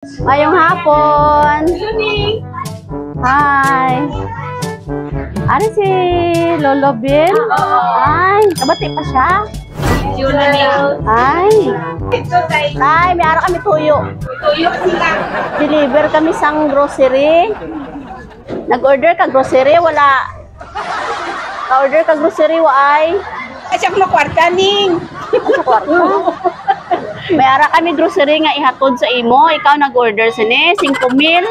Ngayong hapon. Hi. Ano si Lolo Bill? Ay, kabati pa siya. Ay. Ay, may araw kami tuyo. Deliver kami sang grocery. Nag-order ka grocery, wala. Ka-order ka grocery, waay. Asya ko makwarta ning. Sa kwarto. May ara kami grocery nga ihatod sa imo. Ikaw nag-order sini, 5,000.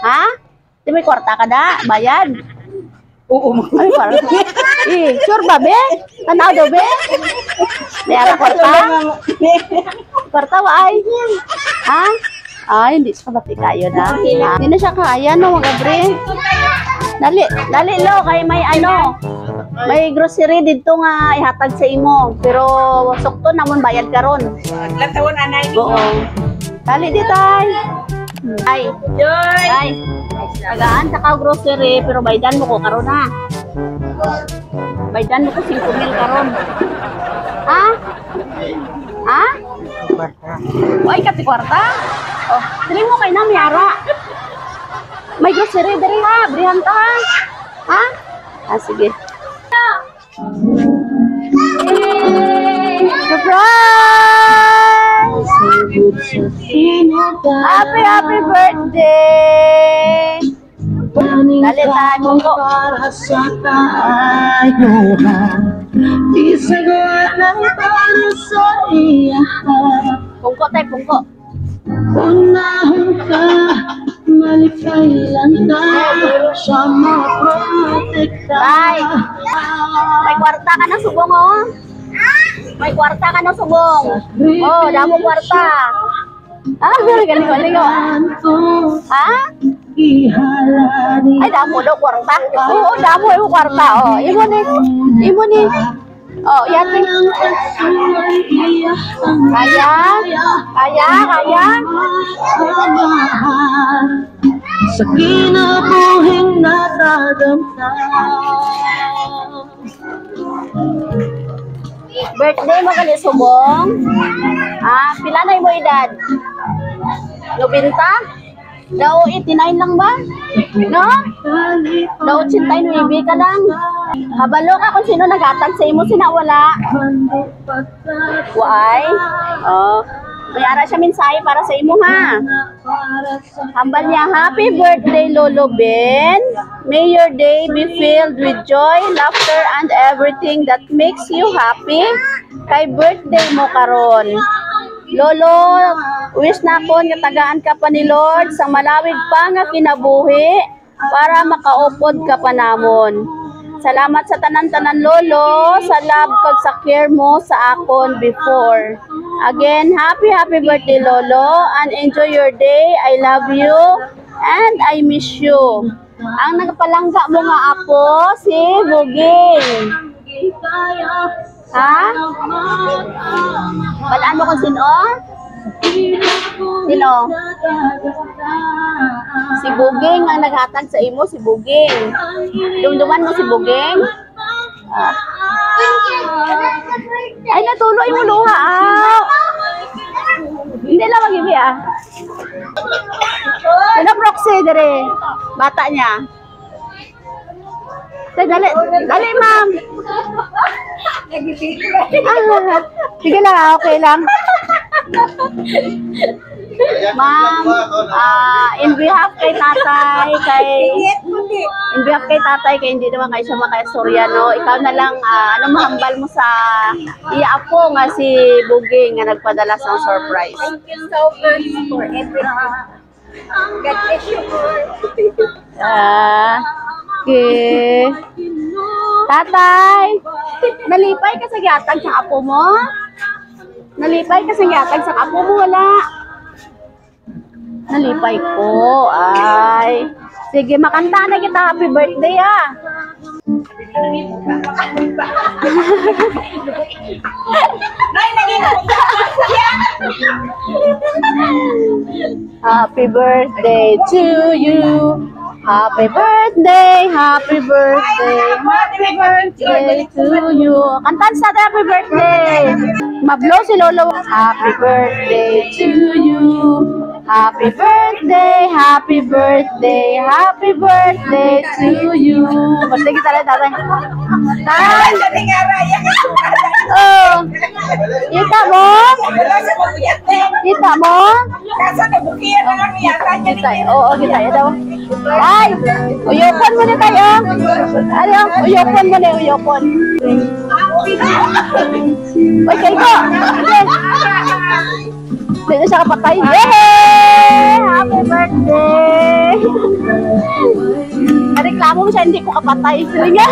Ha? Di may kwarta ka da? Bayad? Oo. Ay, parang. Sure ba, be? Tanaw daw, be? May ara kwarta? Kwarta, waay. Ha? Ay, hindi siya kapati kayo na. Hindi na siya kaya, no, mga bre. Dali, lo, kay may ano. May grocery dito nga ihatag sa imo. Pero sukto namon bayad ka ron. Latawan anay. Oo. Dali di tay. Ay. Joy. Ay. Tagaan sa ka grocery pero baydan mo ko karon ha. Baydan mo ko 5,000 karon. Ha? Ha? Ay kati kwarta. Oh, dili mo kay na miyara. May grocery diri ha, brihan ka ha. Ha? Ah, sige. Surprise! Happy birthday! Dali tayo, Pungko. Para sa taayuhan, isagawa ng para sa iyahan. Pungko tayo, Pungko. Unahon ka, malipay lang na sa maprotekta. Tay, may kwarta ka ng subong, oh. May kwarta ka ng subong. Oh, damo kwarta. Ah, galing-galing, oh. Ha? Ay, damo daw kwarta. Oo, damo yung kwarta, oh. Imo ni. Oh, yatin. Kaya? Sa kinabuhing natadamtan. Birthday mo gali subong? Ah, pila na mo edad? 90? Daw 89 lang ba? No? Daw 89 ka lang. Habalo ka kung sino naghatag sa imo sinawala. Why? Oh. May ara siya mensahe para sa imo ha. Hambal niya, happy birthday Lolo Ben. May your day be filled with joy, laughter, and everything that makes you happy. Kay birthday mo karon. Lolo, wish na ko nga tagaan ka pa ni Lord sang malawig pa nga kinabuhi para makaupod ka pa namon. Salamat sa tanan-tanan Lolo, sa love kag sa care mo sa akon before. Again, happy birthday Lolo and enjoy your day. I love you and I miss you. Ang nagpalangga mo nga apo si Buging. Ha? Balaan mo kung sino? Sino? Si Buging ang naghatag sa imo, si Buging. Dumduman mo si Buging? Ah. Ay, natuloy mo luha, ah. Hindi lang mag-ibi, ah. Sino proxy, dire? Bata niya. Dali, ma'am. Ah, sige lang, okay lang. Ma'am, in behalf kay tatay, kay hindi naman kayo siya makaistorya, no? Ikaw na lang, ano mahambal mo sa iya po nga si Buging nga nagpadala sa surprise. Thank you so much for everything. God bless you. Okay. Tatay, nalipay ka sa gihatag sa apo mo? Nalipay ka sa gihatag sa apo mo, wala? Nalipay ko. Ay. Sige, makanta na kita. Happy birthday, ah. Happy birthday to you. Happy birthday, happy birthday, happy birthday to you. Kantan sa atin, happy birthday. Mablo si Lolo. Happy birthday to you. Happy birthday, happy birthday, happy birthday to you. Birthday kita rin, tatay. Tay! Oh! Kita mo? Kita mo? Kita, oo, kita. Ito. Ay! Uyokon mo na tayo. Ano? Uyokon mo na, uyokon. Uy, kayo ko! Dito siya kapatay. Yay! Happy birthday! Nareklamo mo siya, hindi ko kapatay. Sige nga.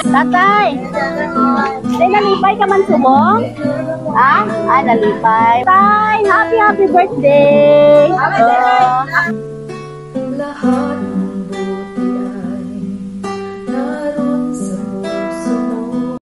Tatay! Tay, nalipay ka man subong? Ha? Ah, nalipay. Tay, happy birthday! Lahat